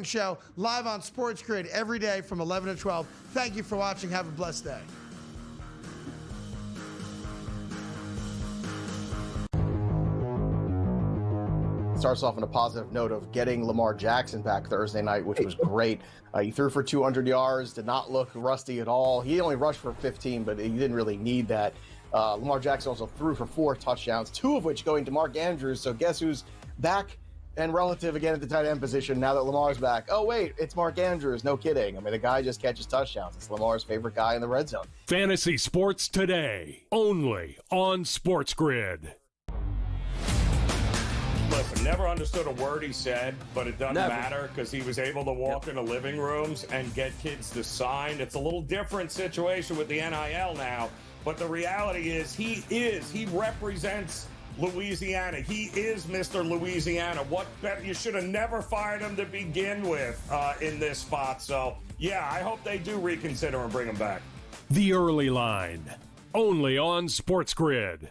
Show live on SportsGrid every day from 11 to 12. Thank you for watching. Have a blessed day. Starts off on a positive note of getting Lamar Jackson back Thursday night, which was great. He threw for 200 yards, did not look rusty at all. He only rushed for 15, but he didn't really need that. Lamar Jackson also threw for 4 touchdowns, 2 of which going to Mark Andrews. So guess who's back and relative again at the tight end position now that Lamar's back? Oh, wait, it's Mark Andrews. No kidding. I mean, the guy just catches touchdowns. It's Lamar's favorite guy in the red zone. Fantasy Sports Today, only on SportsGrid. Listen, never understood a word he said, but it doesn't matter because he was able to walk into living rooms and get kids to sign. It's a little different situation with the NIL now, but the reality is he represents Louisiana. He is Mr. Louisiana. What better? You should have never fired him to begin with in this spot. So, yeah, I hope they do reconsider and bring him back. The Early Line, only on SportsGrid.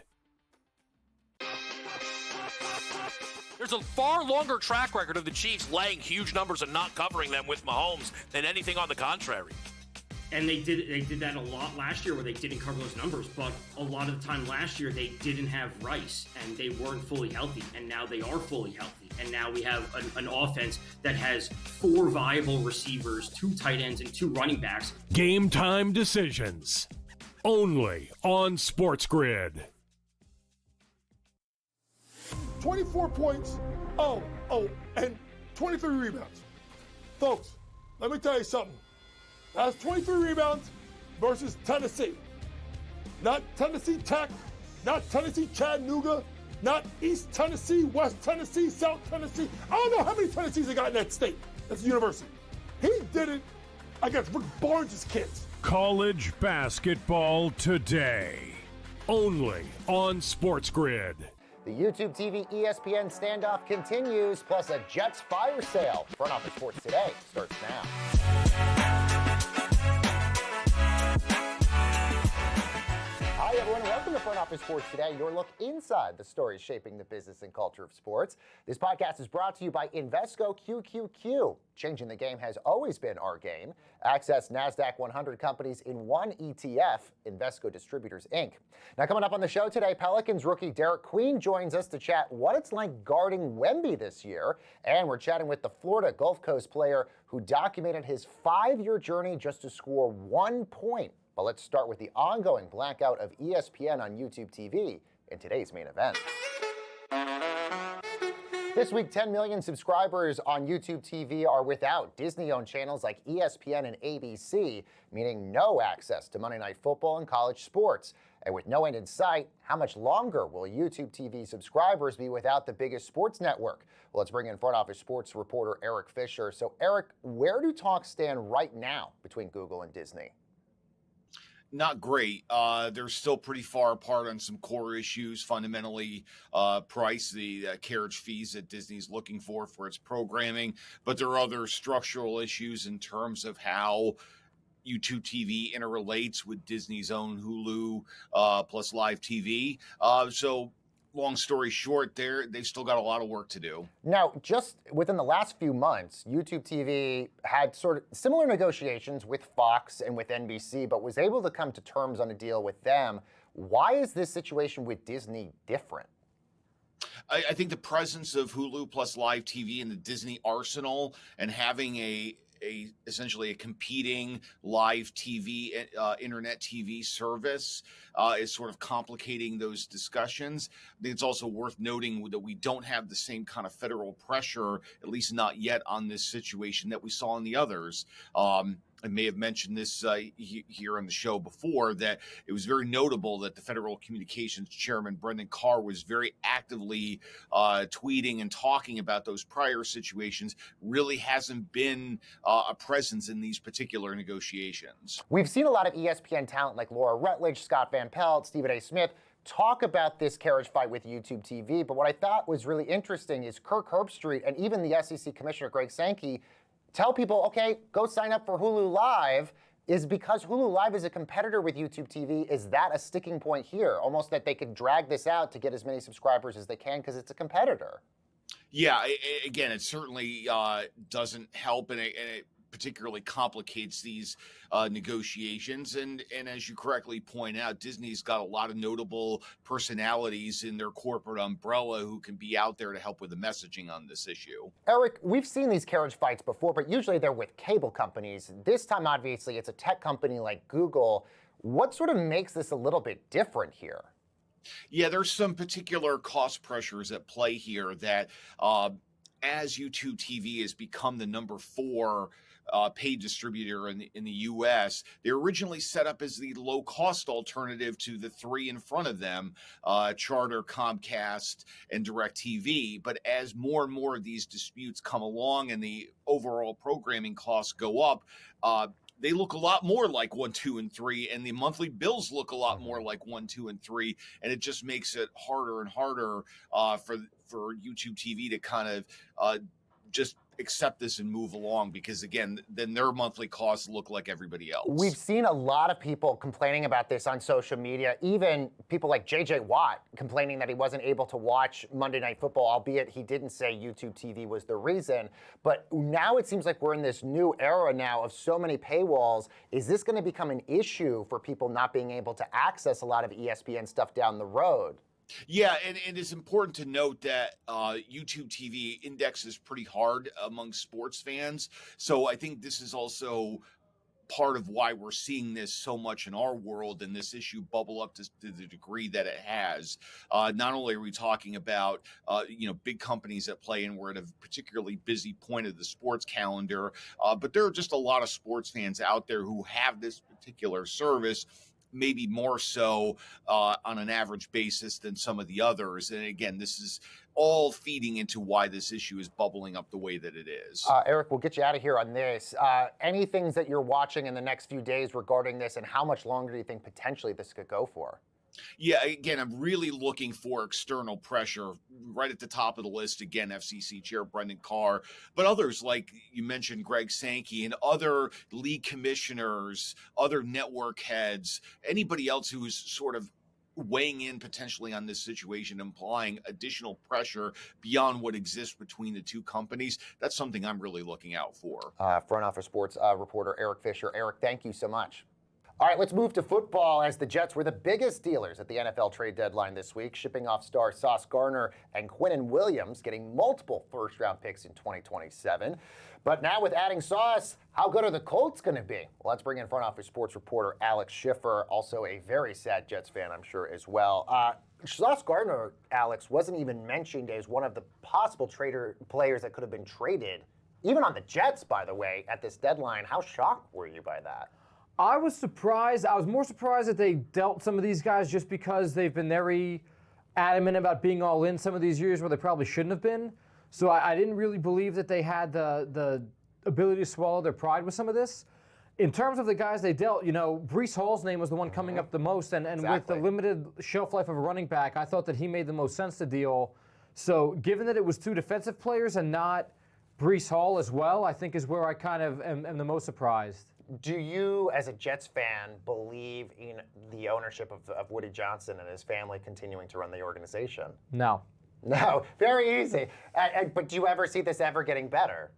There's a far longer track record of the Chiefs laying huge numbers and not covering them with Mahomes than anything on the contrary. And they did that a lot last year where they didn't cover those numbers, but a lot of the time last year they didn't have Rice and they weren't fully healthy, and now they are fully healthy. And now we have an offense that has 4 viable receivers, 2 tight ends, and 2 running backs. Game time decisions, only on SportsGrid. 24 points, and 23 rebounds. Folks, let me tell you something. That's 23 rebounds versus Tennessee. Not Tennessee Tech, not Tennessee Chattanooga, not East Tennessee, West Tennessee, South Tennessee. I don't know how many Tennessees they got in that state. That's a university. He did it against Rick Barnes' kids. College basketball today, only on SportsGrid. The YouTube TV ESPN standoff continues, plus a Jets fire sale. Front Office Sports Today starts now. Hi, everyone. Welcome to Front Office Sports Today, your look inside the stories shaping the business and culture of sports. This podcast is brought to you by Invesco QQQ. Changing the game has always been our game. Access NASDAQ 100 companies in one ETF, Invesco Distributors, Inc. Now, coming up on the show today, Pelicans rookie Derek Queen joins us to chat what it's like guarding Wemby this year. And we're chatting with the Florida Gulf Coast player who documented his 5-year journey just to score 1 point. But let's start with the ongoing blackout of ESPN on YouTube TV in today's main event. This week, 10 million subscribers on YouTube TV are without Disney-owned channels like ESPN and ABC, meaning no access to Monday Night Football and college sports. And with no end in sight, how much longer will YouTube TV subscribers be without the biggest sports network? Well, let's bring in Front Office Sports reporter Eric Fisher. So, Eric, where do talks stand right now between Google and Disney? Not great. They're still pretty far apart on some core issues, fundamentally price, the carriage fees that Disney's looking for its programming. But there are other structural issues in terms of how YouTube TV interrelates with Disney's own Hulu plus live TV. So long story short, they've still got a lot of work to do. Now, just within the last few months, YouTube TV had sort of similar negotiations with Fox and with NBC, but was able to come to terms on a deal with them. Why is this situation with Disney different? I think the presence of Hulu plus live TV in the Disney arsenal and having essentially a competing live TV, internet TV service is sort of complicating those discussions. I think it's also worth noting that we don't have the same kind of federal pressure, at least not yet, on this situation that we saw in the others. I may have mentioned this here on the show before, that it was very notable that the Federal Communications Chairman, Brendan Carr, was very actively tweeting and talking about those prior situations. Really hasn't been a presence in these particular negotiations. We've seen a lot of ESPN talent like Laura Rutledge, Scott Van Pelt, Stephen A. Smith talk about this carriage fight with YouTube TV. But what I thought was really interesting is Kirk Herbstreit and even the SEC Commissioner Greg Sankey tell people, okay, go sign up for Hulu Live. Is because Hulu Live is a competitor with YouTube TV, is that a sticking point here? Almost that they could drag this out to get as many subscribers as they can because it's a competitor. Yeah, again, it certainly doesn't help, and it particularly complicates these negotiations. And as you correctly point out, Disney's got a lot of notable personalities in their corporate umbrella who can be out there to help with the messaging on this issue. Eric, we've seen these carriage fights before, but usually they're with cable companies. This time, obviously, it's a tech company like Google. What sort of makes this a little bit different here? Yeah, there's some particular cost pressures at play here that as YouTube TV has become the number 4 paid distributor in the U.S., they originally set up as the low-cost alternative to the 3 in front of them, Charter, Comcast, and DirecTV. But as more and more of these disputes come along and the overall programming costs go up, they look a lot more like 1, 2, and 3, and the monthly bills look a lot more like 1, 2, and 3, and it just makes it harder and harder for YouTube TV to kind of just accept this and move along, because again, then their monthly costs look like everybody else. We've seen a lot of people complaining about this on social media, even people like JJ Watt complaining that he wasn't able to watch Monday Night Football, albeit he didn't say YouTube TV was the reason. But now it seems like we're in this new era now of so many paywalls. Is this going to become an issue for people not being able to access a lot of ESPN stuff down the road? Yeah, and it's important to note that YouTube TV indexes pretty hard among sports fans. So I think this is also part of why we're seeing this so much in our world and this issue bubble up to the degree that it has. Not only are we talking about, big companies that play, and we're at a particularly busy point of the sports calendar, but there are just a lot of sports fans out there who have this particular service, maybe more so on an average basis than some of the others. And again, this is all feeding into why this issue is bubbling up the way that it is. Eric, we'll get you out of here on this. Any things that you're watching in the next few days regarding this, and how much longer do you think potentially this could go for? Yeah, again, I'm really looking for external pressure. Right at the top of the list, again, FCC Chair Brendan Carr, but others like you mentioned, Greg Sankey, and other league commissioners, other network heads, anybody else who is sort of weighing in potentially on this situation, implying additional pressure beyond what exists between the two companies. That's something I'm really looking out for. Front Office Sports reporter Eric Fisher. Eric, thank you so much. All right, let's move to football, as the Jets were the biggest dealers at the NFL trade deadline this week, shipping off star Sauce Gardner and Quinnen Williams, getting multiple first-round picks in 2027. But now with adding Sauce, how good are the Colts going to be? Well, let's bring in Front Office Sports reporter Alex Schiffer, also a very sad Jets fan, I'm sure, as well. Sauce Gardner, Alex, wasn't even mentioned as one of the possible players that could have been traded, even on the Jets, by the way, at this deadline. How shocked were you by that? I was surprised. I was more surprised that they dealt some of these guys just because they've been very adamant about being all in some of these years where they probably shouldn't have been. So I didn't really believe that they had the ability to swallow their pride with some of this. In terms of the guys they dealt, Breece Hall's name was the one coming up the most, and Exactly. with the limited shelf life of a running back, I thought that he made the most sense to deal. So given that it was 2 defensive players and not Breece Hall as well, I think is where I kind of am the most surprised. Do you, as a Jets fan, believe in the ownership of Woody Johnson and his family continuing to run the organization? No. No, very easy. But do you ever see this ever getting better?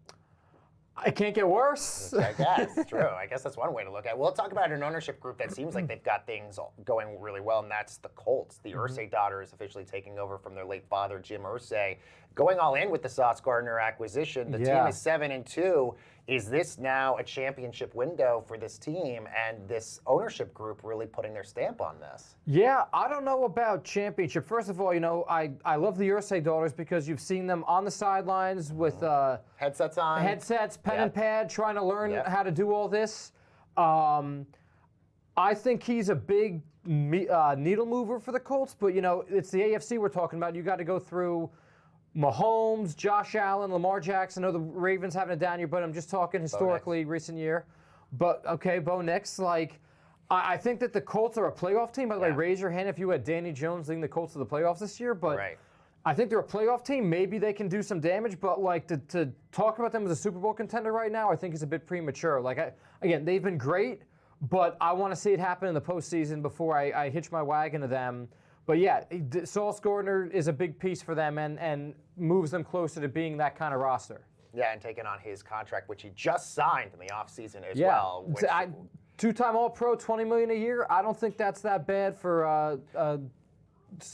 It can't get worse. I guess, true. I guess that's one way to look at it. We'll talk about an ownership group that seems like they've got things going really well, and that's the Colts. The Irsay daughters officially taking over from their late father, Jim Irsay, going all in with the Sauce Gardner acquisition. The team is 7-2. Is this now a championship window for this team, and this ownership group really putting their stamp on this? Yeah, I don't know about championship. First of all, I love the Irsay daughters because you've seen them on the sidelines with headsets on, pen and pad, trying to learn how to do all this. I think he's a big needle mover for the Colts, but it's the AFC we're talking about. You got to go through Mahomes, Josh Allen, Lamar Jackson. I know the Ravens having a down year, but I'm just talking historically recent year. But, okay, Bo Nix, I think that the Colts are a playoff team. By the way, raise your hand if you had Danny Jones leading the Colts to the playoffs this year. But I think they're a playoff team. Maybe they can do some damage, but, to talk about them as a Super Bowl contender right now, I think is a bit premature. Again, they've been great, but I want to see it happen in the postseason before I hitch my wagon to them. But yeah, Sauce Gardner is a big piece for them and moves them closer to being that kind of roster. Yeah, and taking on his contract, which he just signed in the offseason as well. Which, two-time All-Pro, $20 million a year. I don't think that's that bad for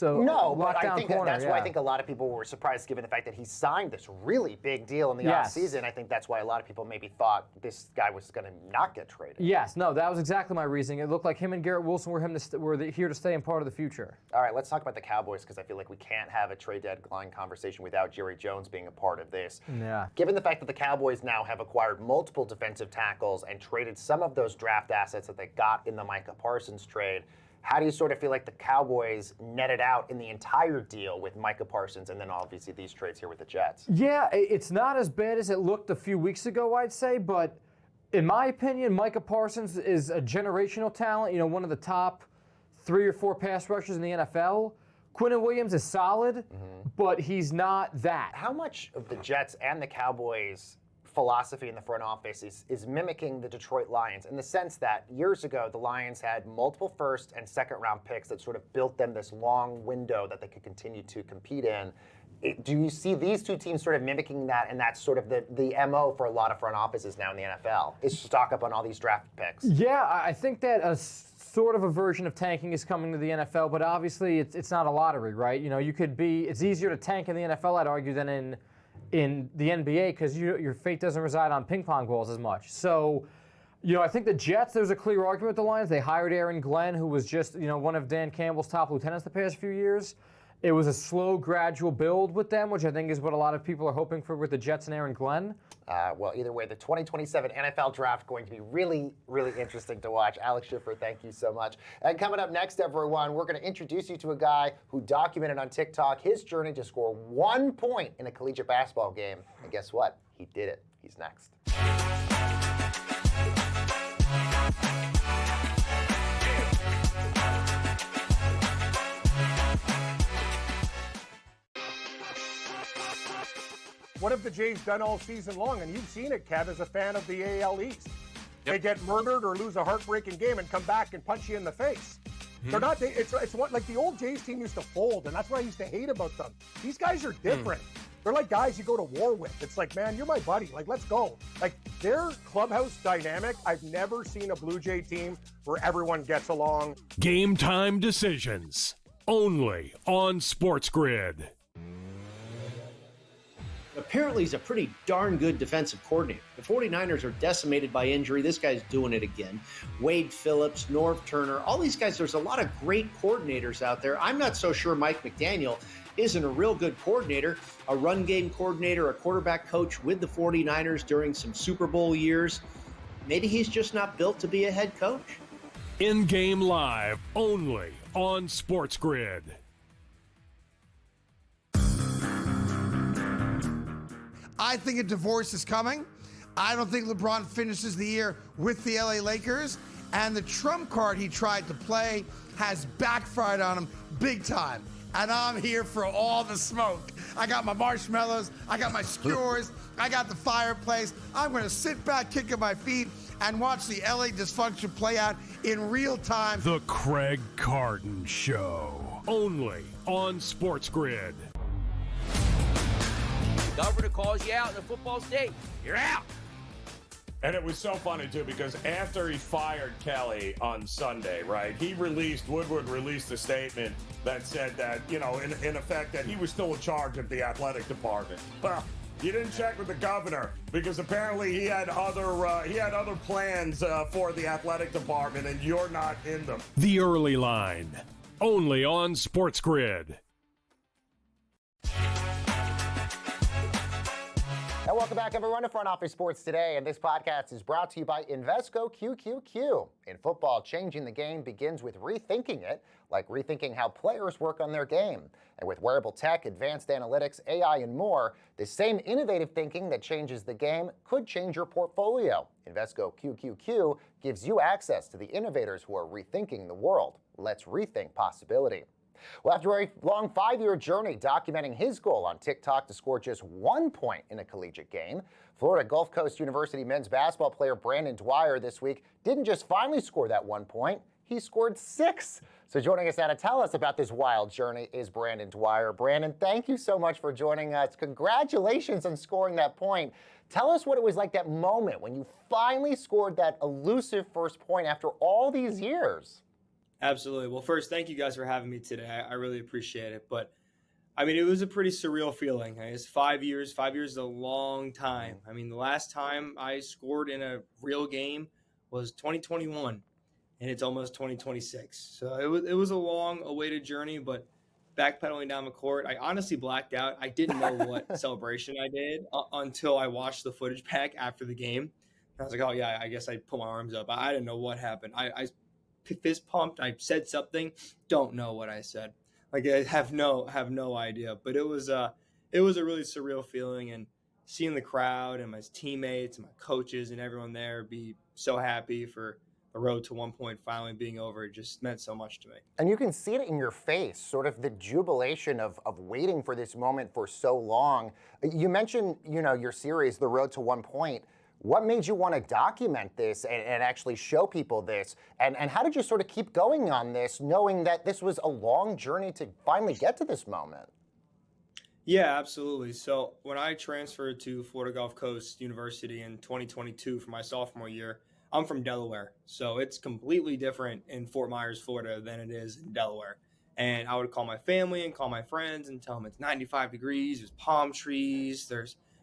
no, but I think corner, that's why I think a lot of people were surprised given the fact that he signed this really big deal in the offseason. I think that's why a lot of people maybe thought this guy was going to not get traded. Yes, no, that was exactly my reasoning. It looked like him and Garrett Wilson were here to stay and part of the future. All right, let's talk about the Cowboys because I feel like we can't have a trade deadline conversation without Jerry Jones being a part of this. Yeah. Given the fact that the Cowboys now have acquired multiple defensive tackles and traded some of those draft assets that they got in the Micah Parsons trade, how do you sort of feel like the Cowboys netted out in the entire deal with Micah Parsons and then obviously these trades here with the Jets? Yeah, it's not as bad as it looked a few weeks ago, I'd say, but in my opinion, Micah Parsons is a generational talent, one of the top 3 or 4 pass rushers in the NFL. Quinnen Williams is solid, but he's not that. How much of the Jets and the Cowboys philosophy in the front office is mimicking the Detroit Lions in the sense that years ago the Lions had multiple first and second round picks that sort of built them this long window that they could continue to compete in. Do you see these two teams sort of mimicking that, and that's sort of the MO for a lot of front offices now in the NFL, is stock up on all these draft picks? Yeah, I think that a sort of a version of tanking is coming to the NFL, but obviously it's not a lottery, right? It's easier to tank in the NFL, I'd argue, than in the NBA because your fate doesn't reside on ping pong balls as much. So, I think the Jets, there's a clear argument with the Lions. They hired Aaron Glenn, who was just, one of Dan Campbell's top lieutenants the past few years. It was a slow, gradual build with them, which I think is what a lot of people are hoping for with the Jets and Aaron Glenn. Well, either way, the 2027 NFL Draft going to be really, really interesting to watch. Alex Schiffer, thank you so much. And coming up next, everyone, we're going to introduce you to a guy who documented on TikTok his journey to score 1 point in a collegiate basketball game. And guess what? He did it. He's next. What have the Jays done all season long? And you've seen it, Kev, as a fan of the AL East. Yep. They get murdered or lose a heartbreaking game and come back and punch you in the face. They're not. It's what like the old Jays team used to fold, and that's what I used to hate about them. These guys are different. They're like guys you go to war with. It's like, man, you're my buddy. Like, let's go. Like, their clubhouse dynamic, I've never seen a Blue Jay team where everyone gets along. Game time decisions, only on SportsGrid. Apparently, he's a pretty darn good defensive coordinator. The 49ers are decimated by injury. This guy's doing it again. Wade Phillips, Norv Turner, all these guys, there's a lot of great coordinators out there. I'm not so sure Mike McDaniel isn't a real good coordinator, a run game coordinator, a quarterback coach with the 49ers during some Super Bowl years. Maybe he's just not built to be a head coach. In-game live, only on SportsGrid. I think a divorce is coming. I don't think LeBron finishes the year with the LA Lakers. And the trump card he tried to play has backfired on him big time. And I'm here for all the smoke. I got my marshmallows. I got my skewers. I got the fireplace. I'm going to sit back, kicking my feet, and watch the LA dysfunction play out in real time. The Craig Carton Show. Only on SportsGrid. Governor calls you out in a football state, you're out. And it was so funny, too, because after he fired Kelly on Sunday, right, Woodward released a statement that said that, in effect, that he was still in charge of the athletic department. Well, you didn't check with the governor because apparently he had other plans for the athletic department, and you're not in them. The Early Line, only on SportsGrid. And welcome back, everyone, to Front Office Sports Today. And this podcast is brought to you by Invesco QQQ. In football, changing the game begins with rethinking it, like rethinking how players work on their game. And with wearable tech, advanced analytics, AI, and more, the same innovative thinking that changes the game could change your portfolio. Invesco QQQ gives you access to the innovators who are rethinking the world. Let's rethink possibility. Well, after a long 5-year journey documenting his goal on TikTok to score just 1 point in a collegiate game, Florida Gulf Coast University men's basketball player Brandon Dwyer this week didn't just finally score that 1 point, he scored 6. So joining us now to tell us about this wild journey is Brandon Dwyer. Brandon, thank you so much for joining us. Congratulations on scoring that point. Tell us what it was like, that moment when you finally scored that elusive first point after all these years. Absolutely. Well, first, thank you guys for having me today. I really appreciate it. But I mean, it was a pretty surreal feeling. It's 5 years. 5 years is a long time. I mean, the last time I scored in a real game was 2021. And it's almost 2026. So it was a long awaited journey, but backpedaling down the court, I honestly blacked out. I didn't know what celebration I did until I watched the footage back after the game. And I was like, oh yeah, I guess I put my arms up. I didn't know what happened. I fist pumped. I said something. Don't know what I said. Like I have no idea. But it was a really surreal feeling, and seeing the crowd and my teammates and my coaches and everyone there be so happy for the road to 1 point finally being over, it just meant so much to me. And you can see it in your face, sort of the jubilation of waiting for this moment for so long. You mentioned, your series, The Road to 1 Point. What made you want to document this and actually show people this? And how did you sort of keep going on this, knowing that this was a long journey to finally get to this moment? Yeah, absolutely. So when I transferred to Florida Gulf Coast University in 2022 for my sophomore year, I'm from Delaware, so it's completely different in Fort Myers, Florida than it is in Delaware. And I would call my family and call my friends and tell them it's 95 degrees, there's palm trees,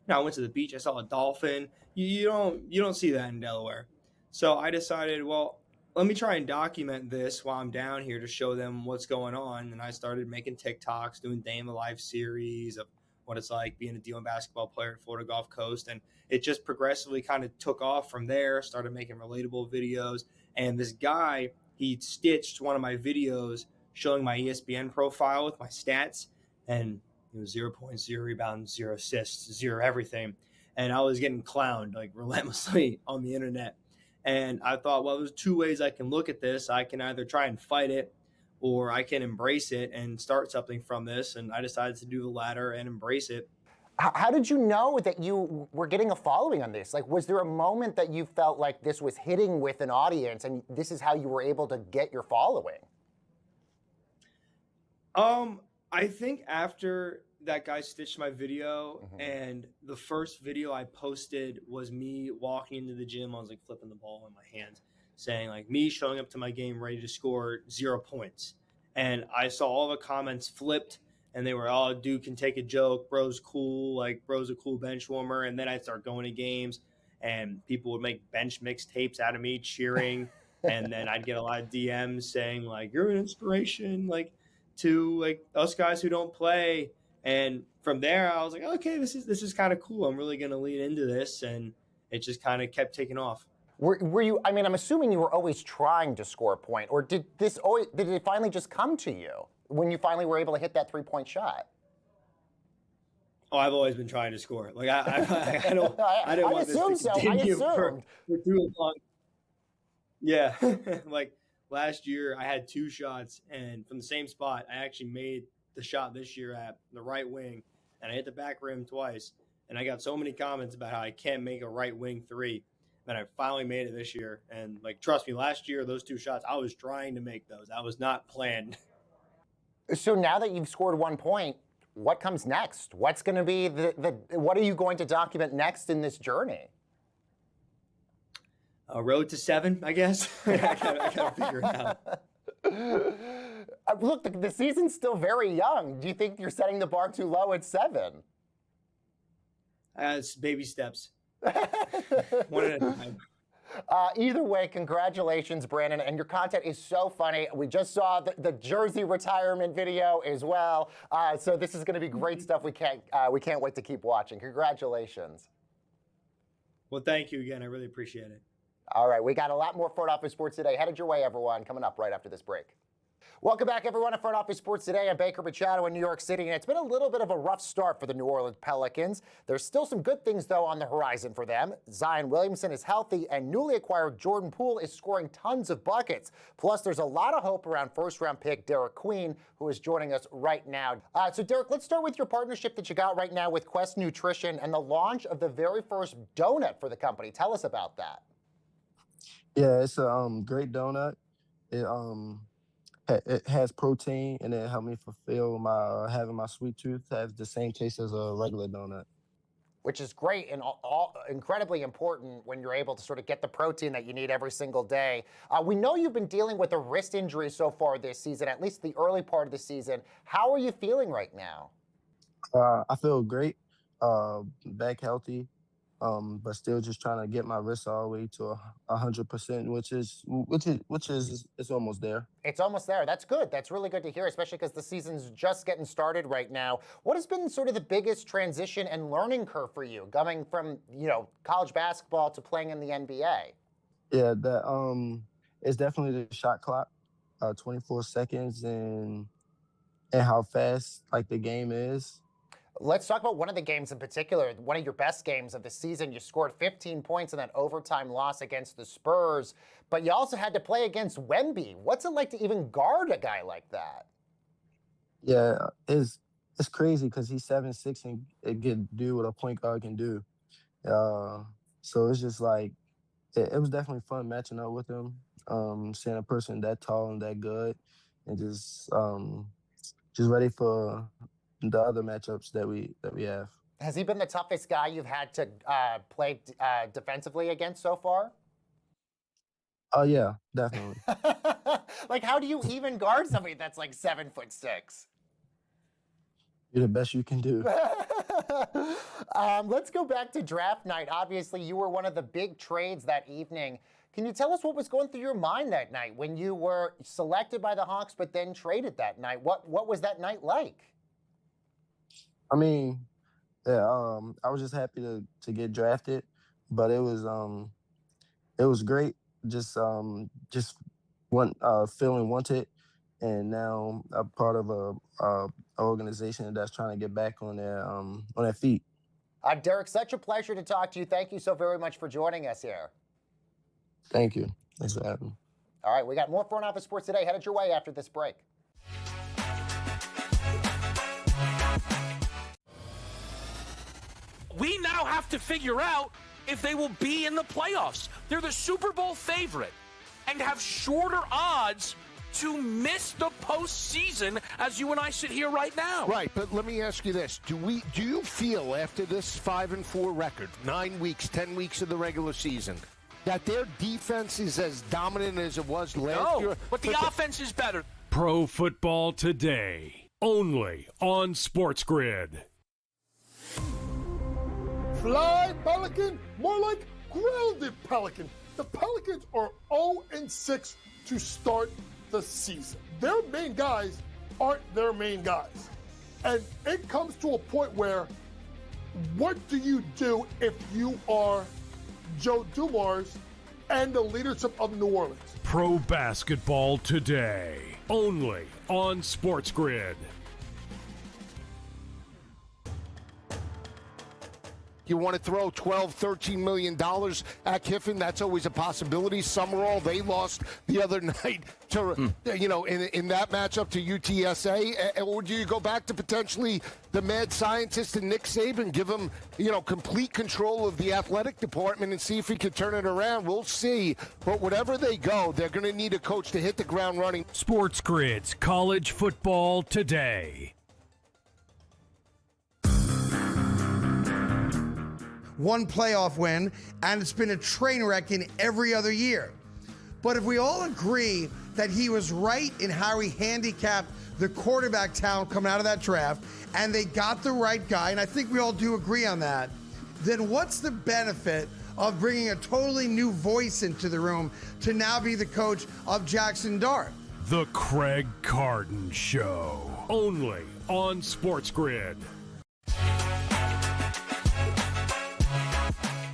I went to the beach, I saw a dolphin. You don't see that in Delaware. So I decided, well, let me try and document this while I'm down here to show them what's going on. And I started making TikToks, doing day in the life series of what it's like being a D1 basketball player at Florida Gulf Coast. And it just progressively kind of took off from there, started making relatable videos. And this guy, he stitched one of my videos showing my ESPN profile with my stats. And it was 0 points, 0 rebounds, 0 assists, 0 everything. And I was getting clowned like relentlessly on the internet. And I thought, well, there's two ways I can look at this. I can either try and fight it, or I can embrace it and start something from this. And I decided to do the latter and embrace it. How did you know that you were getting a following on this? Like, was there a moment that you felt like this was hitting with an audience and this is how you were able to get your following? I think after that guy stitched my video, and the first video I posted was me walking into the gym. I was like flipping the ball in my hands, saying like me showing up to my game ready to score 0 points. And I saw all the comments flipped, and they were, oh, dude can take a joke, bro's cool, like bro's a cool bench warmer. And then I'd start going to games, and people would make bench mixtapes out of me cheering. And then I'd get a lot of DMs saying like, you're an inspiration, like to like us guys who don't play. And from there, I was like, okay, this is kind of cool. I'm really going to lean into this. And it just kind of kept taking off. Were you, I mean, I'm assuming you were always trying to score a point, or did it finally just come to you when you finally were able to hit that 3-point shot? Oh, I've always been trying to score. Like I didn't want this to continue for too long. Yeah. Like last year I had 2 shots, and from the same spot, I actually made the shot this year at the right wing, and I hit the back rim twice. And I got so many comments about how I can't make a right wing 3. And I finally made it this year. And like, trust me, last year, those 2 shots, I was trying to make those. I was not planned. So now that you've scored 1 point, what comes next? What's going to be what are you going to document next in this journey? A road to 7, I guess. I gotta figure it out. Look, the season's still very young. Do you think you're setting the bar too low at 7? It's baby steps. One at a time. Either way, congratulations, Brandon, and your content is so funny. We just saw the jersey retirement video as well, so this is going to be great stuff. We can't wait to keep watching. Congratulations. Well, thank you again. I really appreciate it. All right, we got a lot more Front Office Sports Today. Headed your way, everyone, coming up right after this break. Welcome back, everyone, to Front Office Sports Today. I'm Baker Machado in New York City, and it's been a little bit of a rough start for the New Orleans Pelicans. There's still some good things, though, on the horizon for them. Zion Williamson is healthy, and newly acquired Jordan Poole is scoring tons of buckets. Plus, there's a lot of hope around first-round pick Derek Queen, who is joining us right now. So, Derek, let's start with your partnership that you got right now with Quest Nutrition and the launch of the very first donut for the company. Tell us about that. Yeah, it's a great donut. it has protein, and it helped me fulfill my having my sweet tooth have the same taste as a regular donut. Which is great and all incredibly important when you're able to sort of get the protein that you need every single day. We know you've been dealing with a wrist injury so far this season, at least the early part of the season. How are you feeling right now? I feel great, back healthy, but still just trying to get my wrist all the way to 100%, which is it's almost there. It's almost there. That's good. That's really good to hear, especially because the season's just getting started right now. What has been sort of the biggest transition and learning curve for you, coming from college basketball to playing in the NBA? Yeah, that it's definitely the shot clock, 24 seconds, and how fast like the game is. Let's talk about one of the games in particular, one of your best games of the season. You scored 15 points in that overtime loss against the Spurs, but you also had to play against Wemby. What's it like to even guard a guy like that? Yeah, it's crazy because he's 7'6" and it can do what a point guard can do. So it's just like it was definitely fun matching up with him, seeing a person that tall and that good, and just ready for the other matchups that we have. Has he been the toughest guy you've had to play defensively against so far? Oh yeah, definitely. Like, how do you even guard somebody that's like 7'6"? You're the best you can do. Let's go back to draft night. Obviously, you were one of the big trades that evening. Can you tell us what was going through your mind that night when you were selected by the Hawks but then traded that night? What was that night like? I mean, yeah, I was just happy to get drafted, but it was great. Just feeling wanted, and now I'm part of a organization that's trying to get back on their feet. Derek, such a pleasure to talk to you. Thank you so very much for joining us here. Thank you. Thanks for having me. All right, we got more Front Office Sports Today headed your way after this break. We now have to figure out if they will be in the playoffs. They're the Super Bowl favorite and have shorter odds to miss the postseason as you and I sit here right now. Right, but let me ask you this. Do you feel after this 5-4 record, 9 weeks, 10 weeks of the regular season, that their defense is as dominant as it was last year? No, but the offense is better. Pro Football Today, only on SportsGrid. Fly Pelican, more like grounded Pelican. The Pelicans are 0-6 to start the season. Their main guys aren't their main guys. And it comes to a point where, what do you do if you are Joe Dumars and the leadership of New Orleans? Pro Basketball Today, only on SportsGrid. You want to throw $12, $13 million at Kiffin? That's always a possibility. Summerall, they lost the other night to, in that matchup to UTSA. Or do you go back to potentially the mad scientist and Nick Saban, give him, complete control of the athletic department and see if he can turn it around? We'll see. But whatever they go, they're going to need a coach to hit the ground running. SportsGrid's College Football Today. One playoff win, and it's been a train wreck in every other year. But if we all agree that he was right in how he handicapped the quarterback talent coming out of that draft, and they got the right guy, and I think we all do agree on that, then what's the benefit of bringing a totally new voice into the room to now be the coach of Jackson Dart? The Craig Carden Show, only on SportsGrid.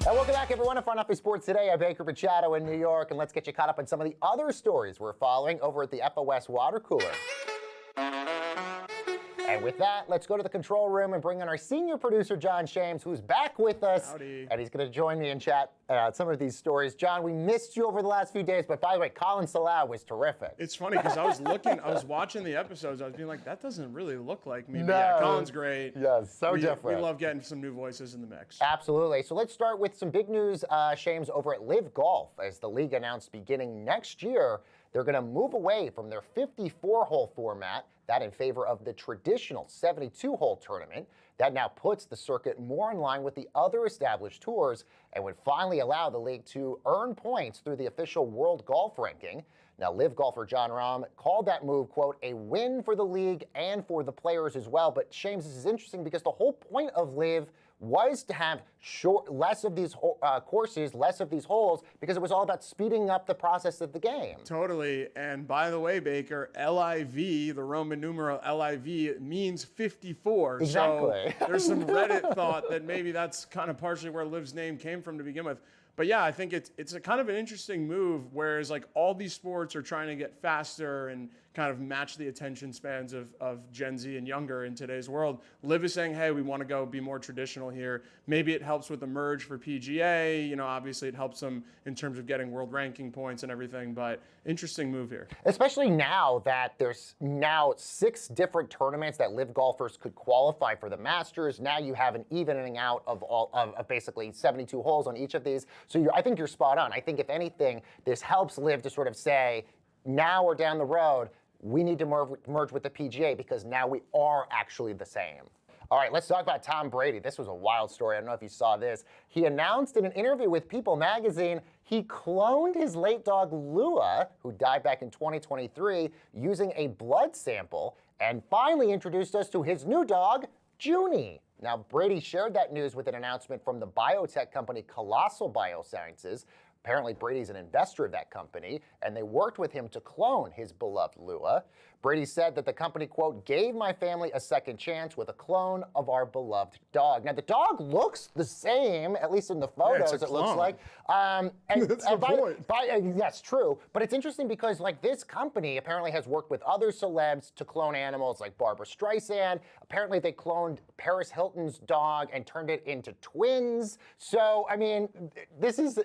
And welcome back, everyone, to Front Office Sports Today. I'm Baker Machado in New York, and let's get you caught up on some of the other stories we're following over at the FOS Water Cooler. And with that, let's go to the control room and bring in our senior producer, John Shames, who's back with us. Howdy. And he's going to join me in chat some of these stories. John, we missed you over the last few days, but by the way, Colin Salau was terrific. It's funny because I was watching the episodes, I was being like, that doesn't really look like me. No. Yeah, Colin's great. Yes, so different. We love getting some new voices in the mix. Absolutely. So let's start with some big news, Shames, over at Live Golf. As the league announced beginning next year, they're going to move away from their 54-hole format, that in favor of the traditional 72-hole tournament. That now puts the circuit more in line with the other established tours and would finally allow the league to earn points through the official World Golf Ranking. Now, Live golfer John Rahm called that move, quote, a win for the league and for the players as well. But, Shames, this is interesting because the whole point of Live was to have less of these courses, less of these holes, because it was all about speeding up the process of the game. Totally. And by the way, Baker, LIV, the Roman numeral LIV, means 54. Exactly. So there's some Reddit thought that maybe that's kind of partially where Liv's name came from to begin with. But yeah, I think it's a kind of an interesting move, whereas like all these sports are trying to get faster and kind of match the attention spans of Gen Z and younger in today's world. Liv is saying, hey, we want to go be more traditional here. Maybe it helps with the merge for PGA. You know, obviously it helps them in terms of getting world ranking points and everything, but interesting move here. Especially now that there's now 6 different tournaments that Live golfers could qualify for the Masters. Now you have an evening out of basically 72 holes on each of these. So I think you're spot on. I think if anything, this helps Live to sort of say, now or down the road, we need to merge with the PGA because now we are actually the same. All right, let's talk about Tom Brady. This was a wild story. I don't know if you saw this. He announced in an interview with People magazine he cloned his late dog Lua, who died back in 2023, using a blood sample, and finally introduced us to his new dog, Junie. Now, Brady shared that news with an announcement from the biotech company Colossal Biosciences. Apparently, Brady's an investor of that company, and they worked with him to clone his beloved Lua. Brady said that the company, quote, gave my family a second chance with a clone of our beloved dog. Now, the dog looks the same, at least in the photos, it looks like. That's the point. That's true. But it's interesting because, like, this company apparently has worked with other celebs to clone animals, like Barbara Streisand. Apparently, they cloned Paris Hilton's dog and turned it into twins. So, I mean, this is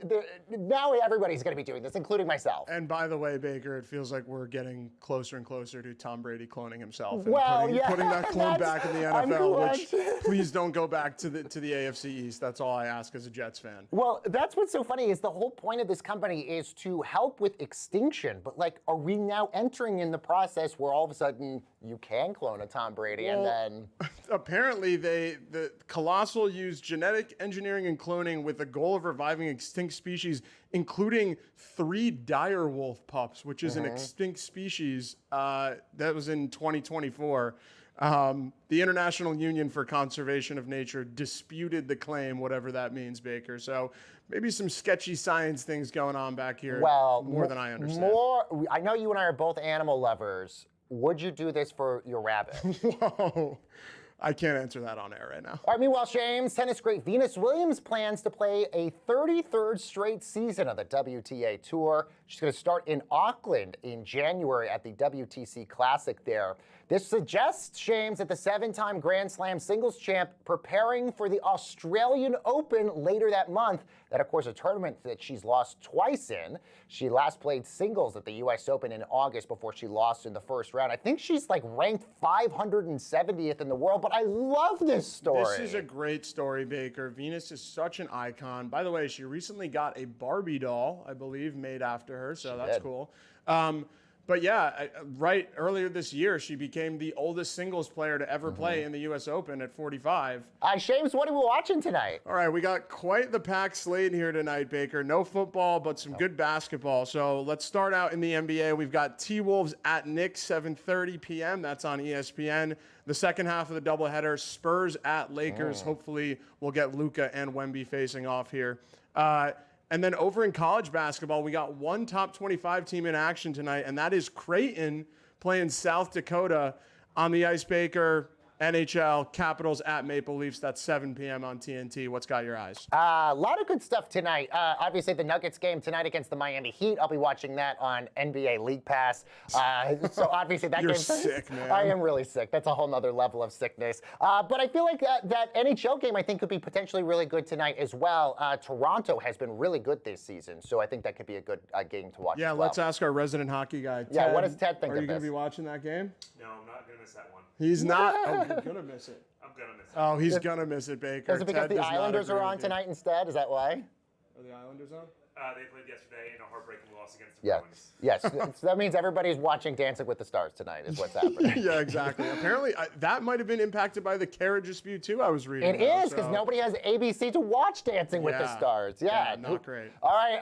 now everybody's going to be doing this, including myself. And by the way, Baker, it feels like we're getting closer and closer to Tom Brady cloning himself and putting that clone back in the NFL, which please don't go back to the AFC East. That's all I ask as a Jets fan. Well, that's what's so funny is the whole point of this company is to help with extinction. But, like, are we now entering in the process where all of a sudden you can clone a Tom Brady and then... Apparently, the Colossal used genetic engineering and cloning with the goal of reviving extinct species, including 3 direwolf pups, which is an extinct species that was in 2024. The International Union for Conservation of Nature disputed the claim, whatever that means, Baker. So maybe some sketchy science things going on back here, more than I understand. I know you and I are both animal lovers. Would you do this for your rabbit? Whoa. I can't answer that on air right now. All right, meanwhile, Shames, tennis great Venus Williams plans to play a 33rd straight season of the WTA Tour. She's going to start in Auckland in January at the WTC Classic there. This suggests, Shames, that the 7-time Grand Slam singles champ preparing for the Australian Open later that month. That, of course, a tournament that she's lost twice in. She last played singles at the U.S. Open in August before she lost in the first round. I think she's like ranked 570th in the world, but I love this story. This is a great story, Baker. Venus is such an icon. By the way, she recently got a Barbie doll, I believe, made after her, so that's cool. But yeah, right earlier this year, she became the oldest singles player to ever play in the U.S. Open at 45. Shames, what are we watching tonight? All right, we got quite the packed slate here tonight, Baker. No football, but some good basketball. So let's start out in the NBA. We've got T-Wolves at Knicks, 7:30 p.m. That's on ESPN. The second half of the doubleheader, Spurs at Lakers. Hopefully we'll get Luka and Wemby facing off here. And then over in college basketball, we got one top 25 team in action tonight, and that is Creighton playing South Dakota on the Ice, Baker. NHL, Capitals at Maple Leafs. That's 7 p.m. on TNT. What's got your eyes? A lot of good stuff tonight. Obviously, the Nuggets game tonight against the Miami Heat. I'll be watching that on NBA League Pass. So obviously that You're game's sick, man. I am really sick. That's a whole nother level of sickness. But I feel like that NHL game I think could be potentially really good tonight as well. Toronto has been really good this season, so I think that could be a good game to watch. Yeah, as well. let's ask our resident hockey guy. Ted, Yeah, what does Ted think Are of you going to this? be watching that game? No, I'm not going to miss that one. He's not. Oh, you're going to miss it. I'm going to miss it. Oh, he's going to miss it, Baker. Is it because Ted the does not Islanders agree are with on you. tonight instead? Is that why? Are the Islanders on? They played yesterday in a heartbreaking loss against the Yeah. Bruins. Yes. So that means everybody's watching Dancing with the Stars tonight is what's happening. Yeah, exactly. Apparently, that might have been impacted by the carriage dispute, too, I was reading. It is, because nobody has ABC to watch Dancing with the Yeah. Stars. Yeah. Not great. All right.